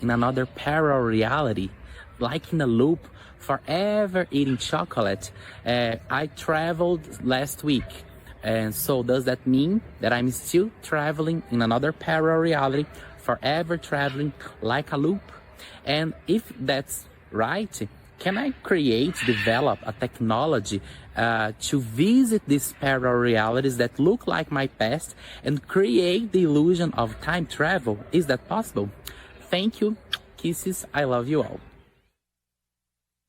in another parallel reality, like in a loop, forever eating chocolate. I traveled last week. And so does that mean that I'm still traveling in another parallel reality, forever traveling like a loop? And if that's right, can I develop a technology to visit these parallel realities that look like my past and create the illusion of time travel? Is that possible? Thank you. Kisses. I love you all.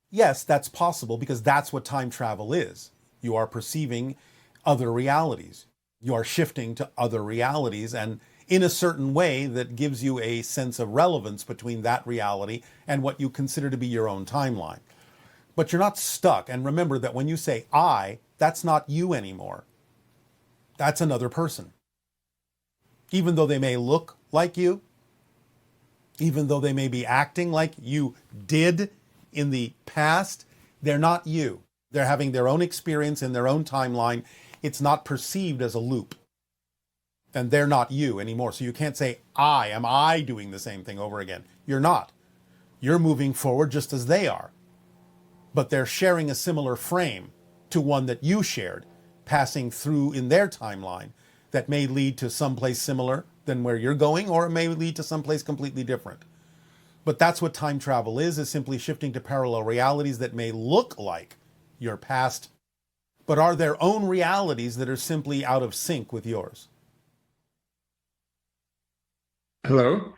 Yes, that's possible because that's what time travel is. You are perceiving other realities. You are shifting to other realities, and in a certain way that gives you a sense of relevance between that reality and what you consider to be your own timeline. But you're not stuck. And remember that when you say I, that's not you anymore. That's another person. Even though they may look like you, even though they may be acting like you did in the past, they're not you. They're having their own experience in their own timeline. It's not perceived as a loop. And they're not you anymore. So you can't say, am I doing the same thing over again? You're not. You're moving forward just as they are. But they're sharing a similar frame to one that you shared, passing through in their timeline that may lead to someplace similar than where you're going, or it may lead to someplace completely different. But that's what time travel is simply shifting to parallel realities that may look like your past, but are their own realities that are simply out of sync with yours. Hello.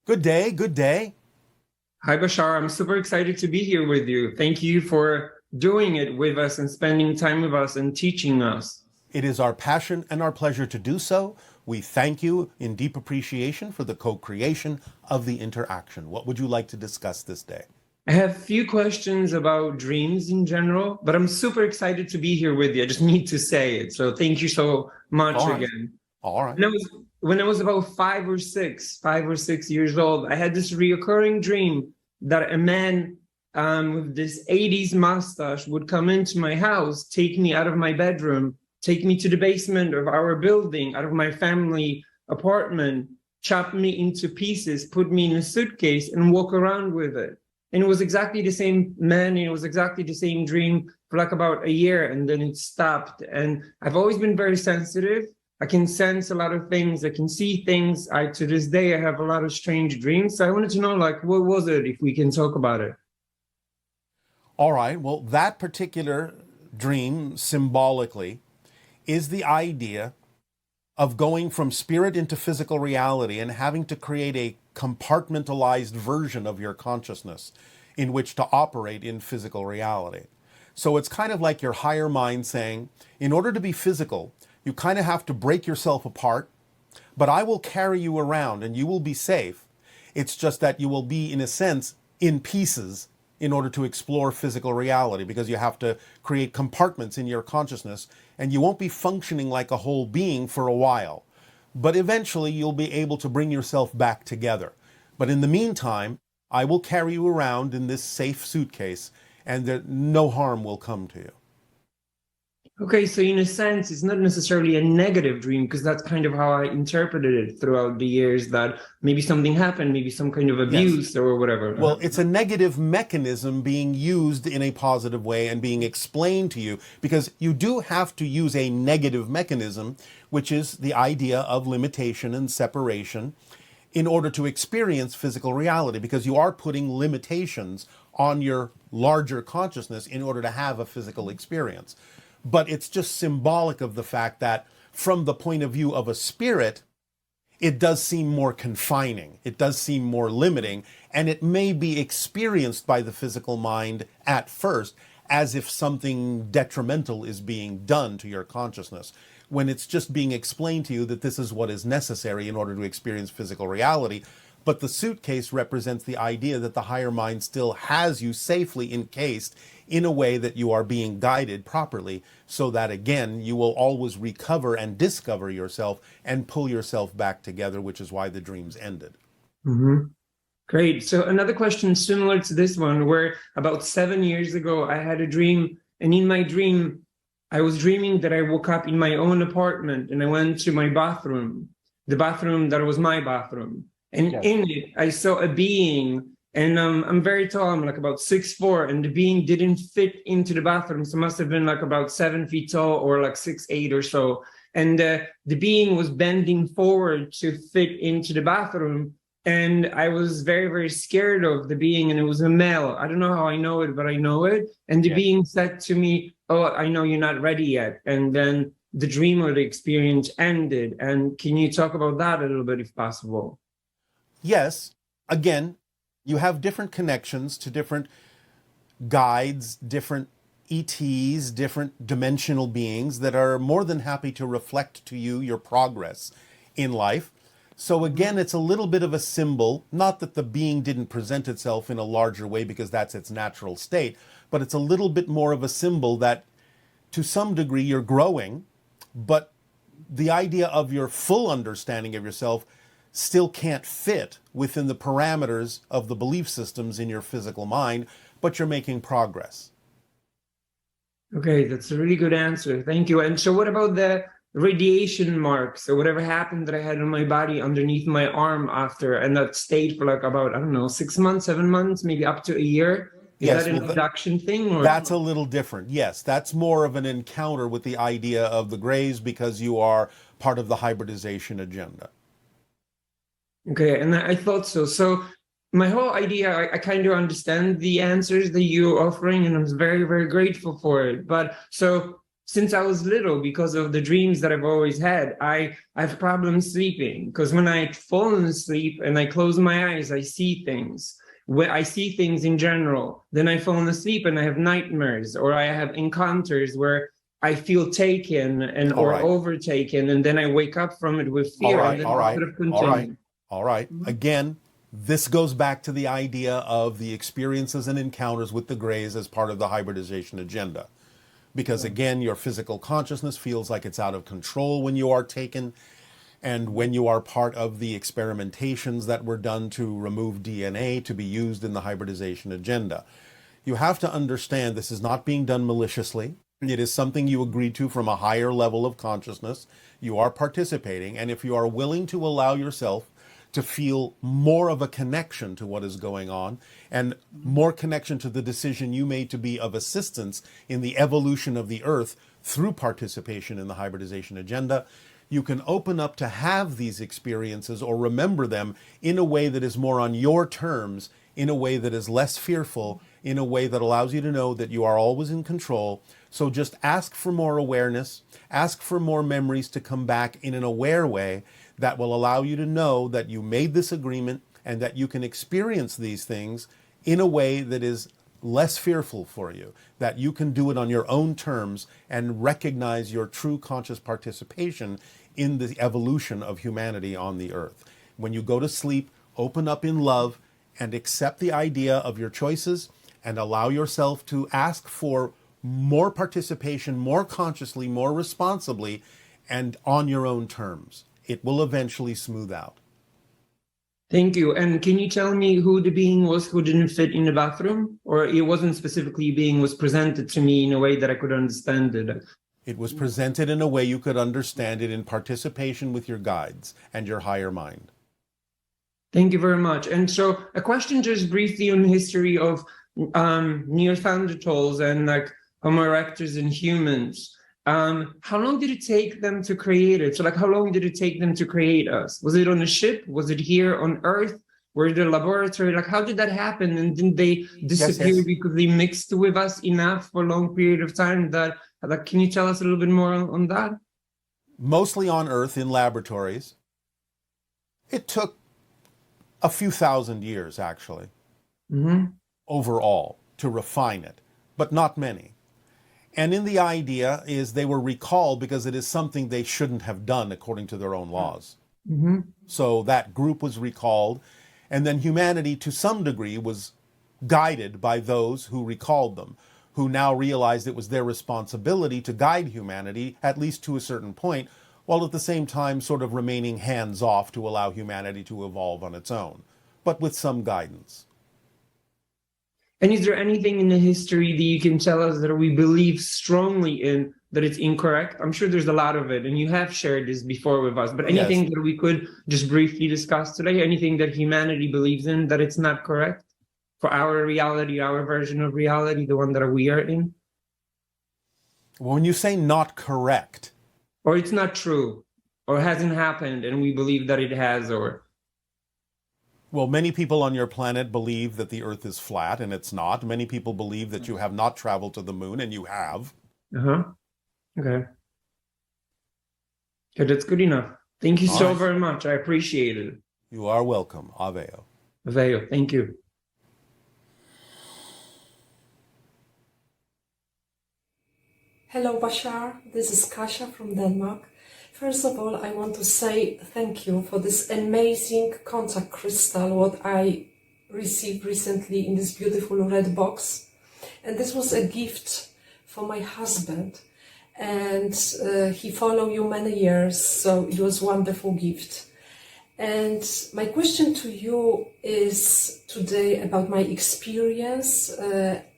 Good day, good day. Hi, Bashar. I'm super excited to be here with you. Thank you for doing it with us and spending time with us and teaching us. It is our passion and our pleasure to do so. We thank you in deep appreciation for the co-creation of the interaction. What would you like to discuss this day? I have a few questions about dreams in general, but I'm super excited to be here with you. I just need to say it. So thank you so much again. All right. When I was about 5 or 6 years old, I had this reoccurring dream that a man with this 80s mustache would come into my house, take me out of my bedroom, take me to the basement of our building, out of my family apartment, chop me into pieces, put me in a suitcase, and walk around with it. And it was exactly the same man, and it was exactly the same dream for like about a year, and then it stopped. And I've always been very sensitive. I can sense a lot of things. I can see things. To this day, I have a lot of strange dreams. So I wanted to know, like, what was it, if we can talk about it? All right. Well, that particular dream, symbolically, is the idea of going from spirit into physical reality and having to create a compartmentalized version of your consciousness in which to operate in physical reality. So it's kind of like your higher mind saying, in order to be physical, you kind of have to break yourself apart, but I will carry you around and you will be safe. It's just that you will be, in a sense, in pieces in order to explore physical reality, because you have to create compartments in your consciousness, and you won't be functioning like a whole being for a while. But eventually you'll be able to bring yourself back together. But in the meantime, I will carry you around in this safe suitcase, and no harm will come to you. Okay, so in a sense, it's not necessarily a negative dream, because that's kind of how I interpreted it throughout the years, that maybe something happened, maybe some kind of abuse or whatever. Well, it's a negative mechanism being used in a positive way and being explained to you, because you do have to use a negative mechanism, which is the idea of limitation and separation, in order to experience physical reality, because you are putting limitations on your larger consciousness in order to have a physical experience. But it's just symbolic of the fact that from the point of view of a spirit, it does seem more confining, it does seem more limiting, and it may be experienced by the physical mind at first as if something detrimental is being done to your consciousness, when it's just being explained to you that this is what is necessary in order to experience physical reality. But the suitcase represents the idea that the higher mind still has you safely encased in a way that you are being guided properly, so that, again, you will always recover and discover yourself and pull yourself back together, which is why the dreams ended. Mm-hmm. Great. So another question similar to this one, where about 7 years ago, I had a dream, and in my dream, I was dreaming that I woke up in my own apartment, and I went to my bathroom, the bathroom that was my bathroom. And in it, I saw a being, and I'm very tall. I'm like about 6'4", and the being didn't fit into the bathroom. So it must have been like about 7 feet tall or like 6'8" or so. And the being was bending forward to fit into the bathroom. And I was very, very scared of the being, and it was a male. I don't know how I know it, but I know it. And the being said to me, "Oh, I know you're not ready yet." And then the dream or the experience ended. And can you talk about that a little bit, if possible? Yes. Again, you have different connections to different guides, different ETs, different dimensional beings that are more than happy to reflect to you your progress in life. So again, it's a little bit of a symbol, not that the being didn't present itself in a larger way because that's its natural state, but it's a little bit more of a symbol that to some degree you're growing, but the idea of your full understanding of yourself still can't fit within the parameters of the belief systems in your physical mind, but you're making progress. Okay, that's a really good answer. Thank you. And so what about the radiation marks or whatever happened that I had on my body underneath my arm after, and that stayed for like about, I don't know, 6 months, 7 months, maybe up to a year? Is that an abduction thing? Or? That's a little different. Yes, that's more of an encounter with the idea of the Greys because you are part of the hybridization agenda. Okay, and I thought so. So my whole idea, I kind of understand the answers that you're offering, and I'm very, very grateful for it. But so since I was little, because of the dreams that I've always had, I have problems sleeping, because when I fall asleep and I close my eyes, I see things. When I see things in general, then I fall asleep and I have nightmares, or I have encounters where I feel taken and or overtaken, and then I wake up from it with fear. All right. Again, this goes back to the idea of the experiences and encounters with the Greys as part of the hybridization agenda. Because again, your physical consciousness feels like it's out of control when you are taken, and when you are part of the experimentations that were done to remove DNA to be used in the hybridization agenda. You have to understand this is not being done maliciously. It is something you agreed to from a higher level of consciousness. You are participating, and if you are willing to allow yourself to feel more of a connection to what is going on and more connection to the decision you made to be of assistance in the evolution of the Earth through participation in the hybridization agenda, you can open up to have these experiences or remember them in a way that is more on your terms, in a way that is less fearful, in a way that allows you to know that you are always in control. So just ask for more awareness, ask for more memories to come back in an aware way that will allow you to know that you made this agreement and that you can experience these things in a way that is less fearful for you, that you can do it on your own terms and recognize your true conscious participation in the evolution of humanity on the Earth. When you go to sleep, open up in love and accept the idea of your choices and allow yourself to ask for more participation, more consciously, more responsibly, and on your own terms. It will eventually smooth out. Thank you. And can you tell me who the being was who didn't fit in the bathroom? Or it wasn't specifically being was presented to me in a way that I could understand it? It was presented in a way you could understand it in participation with your guides and your higher mind. Thank you very much. And so a question just briefly on the history of Neanderthals and like Homo erectus and humans. How long did it take them to create it? So like, how long did it take them to create us? Was it on a ship? Was it here on Earth? Were it a laboratory? Like, how did that happen? And didn't they disappear because they mixed with us enough for a long period of time that, like, can you tell us a little bit more on that? Mostly on Earth in laboratories. It took a few thousand years, actually, overall, to refine it, but not many. And in the idea is they were recalled because it is something they shouldn't have done according to their own laws. So that group was recalled, and then humanity to some degree was guided by those who recalled them, who now realized it was their responsibility to guide humanity, at least to a certain point, while at the same time sort of remaining hands-off to allow humanity to evolve on its own, but with some guidance. And is there anything in the history that you can tell us that we believe strongly in that it's incorrect? I'm sure there's a lot of it, and you have shared this before with us, but anything that we could just briefly discuss today, anything that humanity believes in, that it's not correct for our reality, our version of reality, the one that we are in? When you say not correct, or it's not true, or hasn't happened, and we believe that it has, or... Well, many people on your planet believe that the Earth is flat, and it's not. Many people believe that you have not traveled to the moon, and you have. Okay. Okay, that's good enough. Thank you so very much. I appreciate it. You are welcome. Aveo. Aveo, thank you. Hello, Bashar. This is Kasia from Denmark. First of all, I want to say thank you for this amazing contact crystal, what I received recently in this beautiful red box. And this was a gift for my husband. And he followed you many years, so it was a wonderful gift. And my question to you is today about my experience.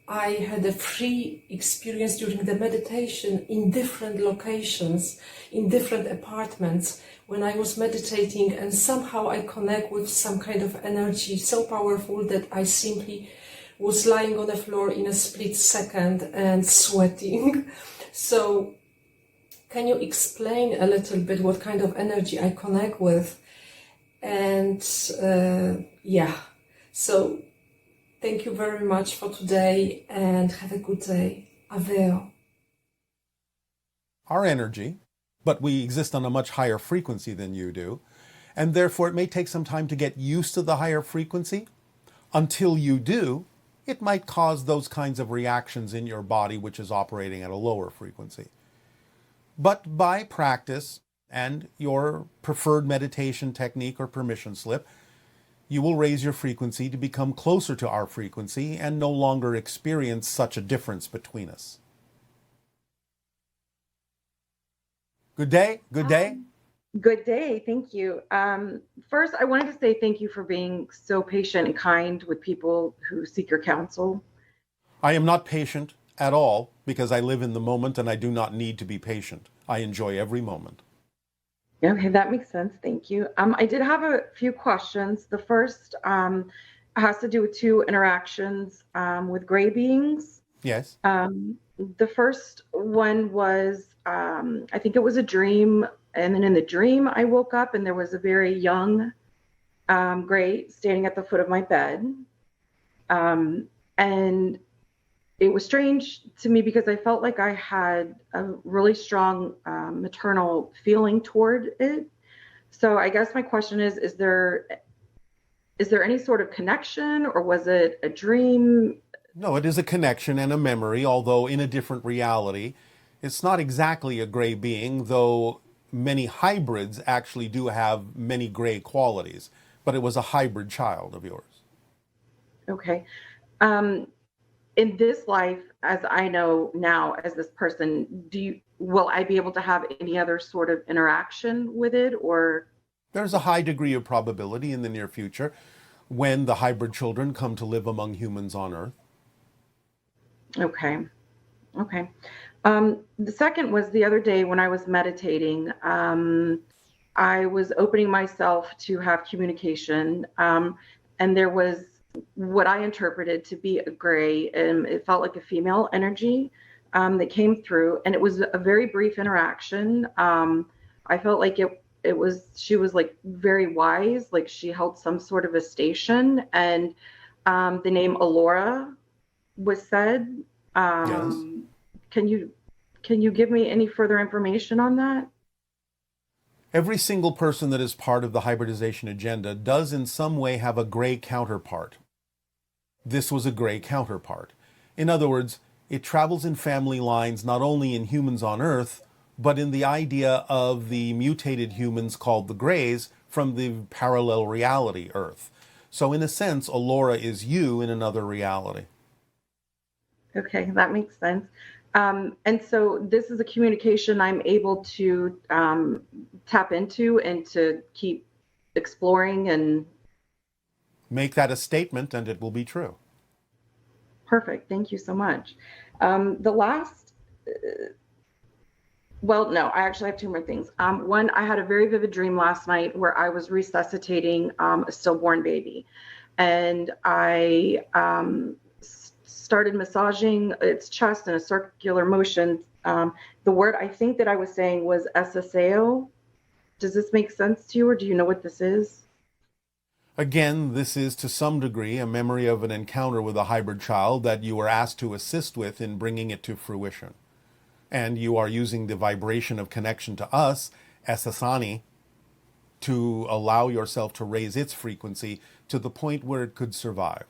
I had a free experience during the meditation in different locations, in different apartments, when I was meditating, and somehow I connect with some kind of energy so powerful that I simply was lying on the floor in a split second and sweating. So can you explain a little bit what kind of energy I connect with? And so thank you very much for today and have a good day. Aveo. Our energy, but we exist on a much higher frequency than you do, and therefore it may take some time to get used to the higher frequency. Until you do, it might cause those kinds of reactions in your body which is operating at a lower frequency. But by practice and your preferred meditation technique or permission slip, you will raise your frequency to become closer to our frequency and no longer experience such a difference between us. Good day. Good day. Good day. Thank you. First, I wanted to say thank you for being so patient and kind with people who seek your counsel. I am not patient at all because I live in the moment and I do not need to be patient. I enjoy every moment. Okay, that makes sense. Thank you. I did have a few questions. The first has to do with two interactions with gray beings. Yes. The first one was, I think it was a dream. And then in the dream, I woke up and there was a very young gray standing at the foot of my bed. And it was strange to me because I felt like I had a really strong maternal feeling toward it. So I guess my question is there any sort of connection, or was it a dream? No, it is a connection and a memory, although in a different reality. It's not exactly a gray being, though many hybrids actually do have many gray qualities, but it was a hybrid child of yours. Okay. In this life, as I know now as this person, will I be able to have any other sort of interaction with it, or? There's a high degree of probability in the near future when the hybrid children come to live among humans on Earth. Okay. The second was the other day when I was meditating. I was opening myself to have communication, and there was what I interpreted to be a gray, and it felt like a female energy that came through, and it was a very brief interaction. I felt like she was like very wise, like she held some sort of a station, and the name Alora was said. Yes. Can you give me any further information on that? Every single person that is part of the hybridization agenda does in some way have a gray counterpart. This was a gray counterpart. In other words, it travels in family lines not only in humans on Earth, but in the idea of the mutated humans called the Greys from the parallel reality Earth. So in a sense, Alora is you in another reality. Okay, that makes sense. And so this is a communication I'm able to tap into and to keep exploring and... Make that a statement and it will be true. Perfect. Thank you so much. The last Well, no, I actually have two more things. One, I had a very vivid dream last night where I was resuscitating a stillborn baby, and I started massaging its chest in a circular motion. The word I think that I was saying was SSAO. Does this make sense to you, or do you know what this is? Again, this is to some degree a memory of an encounter with a hybrid child that you were asked to assist with in bringing it to fruition. And you are using the vibration of connection to us, Esasani, to allow yourself to raise its frequency to the point where it could survive.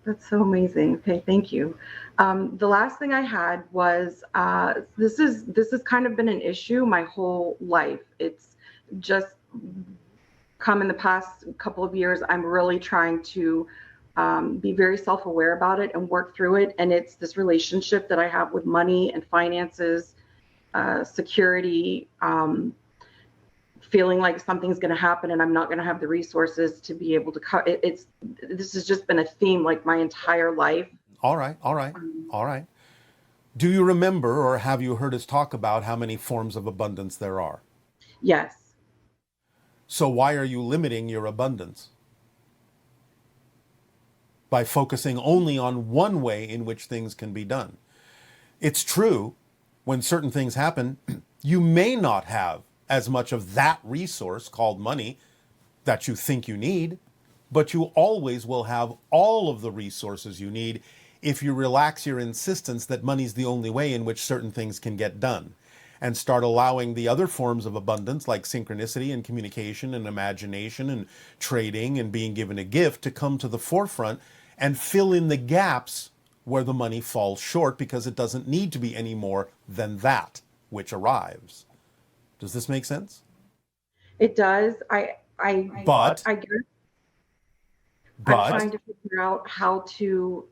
That's so amazing. Okay, thank you. The last thing I had was this has kind of been an issue my whole life. It's just come in the past couple of years. I'm really trying to be very self-aware about it and work through it. And it's this relationship that I have with money and finances, security, feeling like something's going to happen and I'm not going to have the resources to be able to cut it. This has just been a theme like my entire life. All right. Do you remember, or have you heard us talk about how many forms of abundance there are? Yes. So why are you limiting your abundance? By focusing only on one way in which things can be done. It's true, when certain things happen, you may not have as much of that resource called money that you think you need, but you always will have all of the resources you need if you relax your insistence that money's the only way in which certain things can get done, and start allowing the other forms of abundance like synchronicity and communication and imagination and trading and being given a gift to come to the forefront and fill in the gaps where the money falls short, because it doesn't need to be any more than that which arrives. Does this make sense? It does. But I guess I'm trying to figure out how to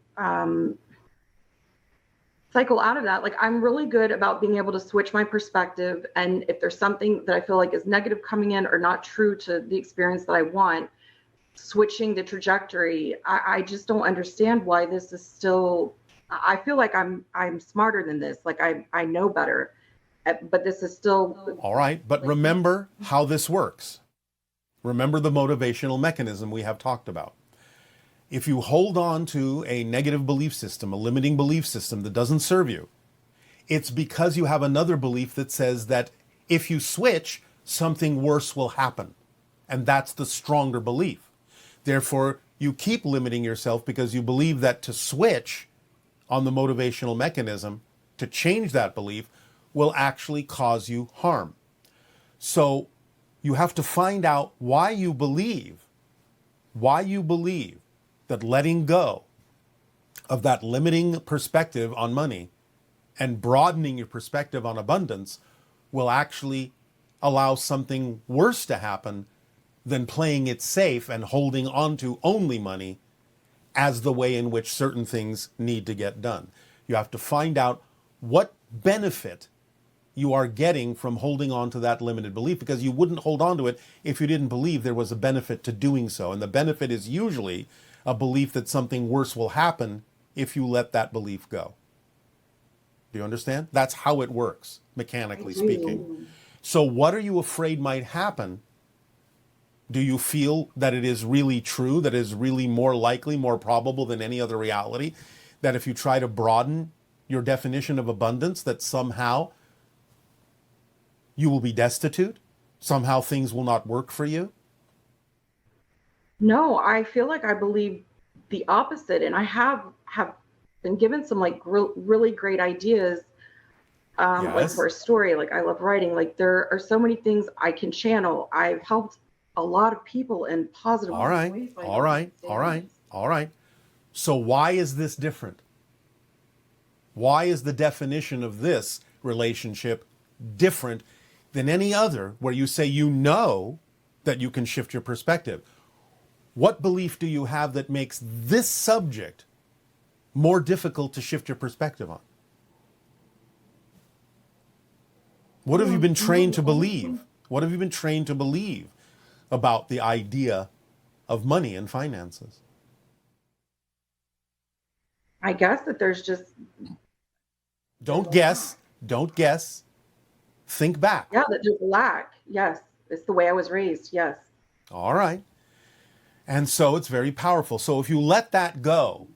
cycle out of that. Like, I'm really good about being able to switch my perspective, and if there's something that I feel like is negative coming in or not true to the experience that I want, switching the trajectory. I just don't understand why this is still, I feel like I'm smarter than this. Like I know better, but this is still. All right, but remember how this works. Remember the motivational mechanism we have talked about. If you hold on to a negative belief system, a limiting belief system that doesn't serve you, it's because you have another belief that says that if you switch, something worse will happen. And that's the stronger belief. Therefore, you keep limiting yourself because you believe that to switch on the motivational mechanism, to change that belief, will actually cause you harm. So you have to find out why you believe that letting go of that limiting perspective on money and broadening your perspective on abundance will actually allow something worse to happen than playing it safe and holding on to only money as the way in which certain things need to get done. You have to find out what benefit you are getting from holding on to that limited belief, because you wouldn't hold on to it if you didn't believe there was a benefit to doing so. And the benefit is usually a belief that something worse will happen if you let that belief go. Do you understand? That's how it works, mechanically speaking. So what are you afraid might happen? Do you feel that it is really true, that it is really more likely, more probable than any other reality, that if you try to broaden your definition of abundance, that somehow you will be destitute? Somehow things will not work for you? No, I feel like I believe the opposite. And I have been given some like really great ideas, Yes. like for a story. Like, I love writing. Like, there are so many things I can channel. I've helped a lot of people in positive All right, ways. all right. So why is this different? Why is the definition of this relationship different than any other where you say you know that you can shift your perspective? What belief do you have that makes this subject more difficult to shift your perspective on? What have you been trained to believe? What have you been trained to believe about the idea of money and finances? I guess that there's just. Don't guess. Don't guess. Think back. Yeah, that there's a lack. Yes. It's the way I was raised. Yes. All right. And so it's very powerful. So if you let that go,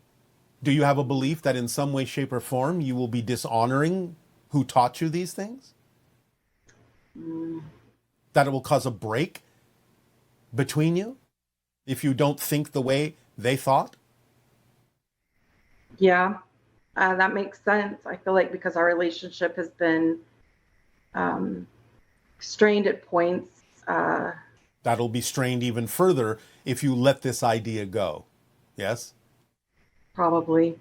do you have a belief that in some way, shape, or form you will be dishonoring who taught you these things? That it will cause a break between you if you don't think the way they thought? Yeah, that makes sense. I feel like because our relationship has been strained at points. That'll be strained even further if you let this idea go. Yes? Probably.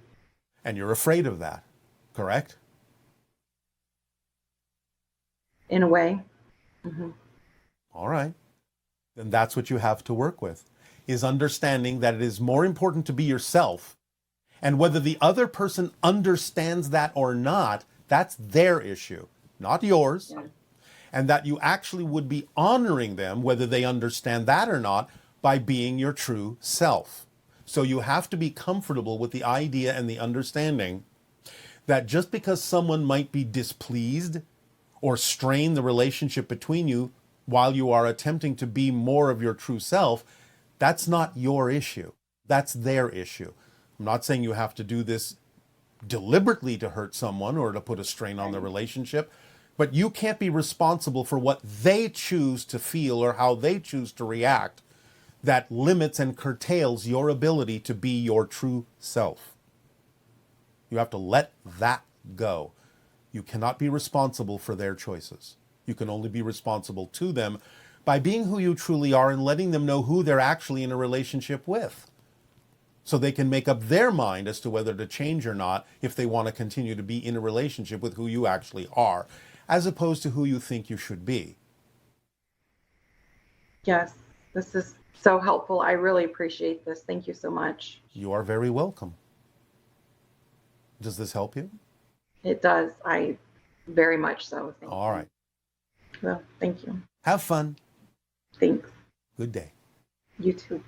And you're afraid of that, correct? In a way. Mm-hmm. All right. Then that's what you have to work with, is understanding that it is more important to be yourself. And whether the other person understands that or not, that's their issue, not yours. Yeah. And that you actually would be honoring them, whether they understand that or not, by being your true self. So you have to be comfortable with the idea and the understanding that just because someone might be displeased or strain the relationship between you while you are attempting to be more of your true self, that's not your issue. That's their issue. I'm not saying you have to do this deliberately to hurt someone or to put a strain on the relationship, but you can't be responsible for what they choose to feel or how they choose to react that limits and curtails your ability to be your true self. You have to let that go. You cannot be responsible for their choices. You can only be responsible to them by being who you truly are and letting them know who they're actually in a relationship with, so they can make up their mind as to whether to change or not if they want to continue to be in a relationship with who you actually are, as opposed to who you think you should be. Yes, this is so helpful. I really appreciate this. Thank you so much. You are very welcome. Does this help you? It does. I very much so. Thank All you. right. Well, thank you. Have fun. Thanks. Good day. You too.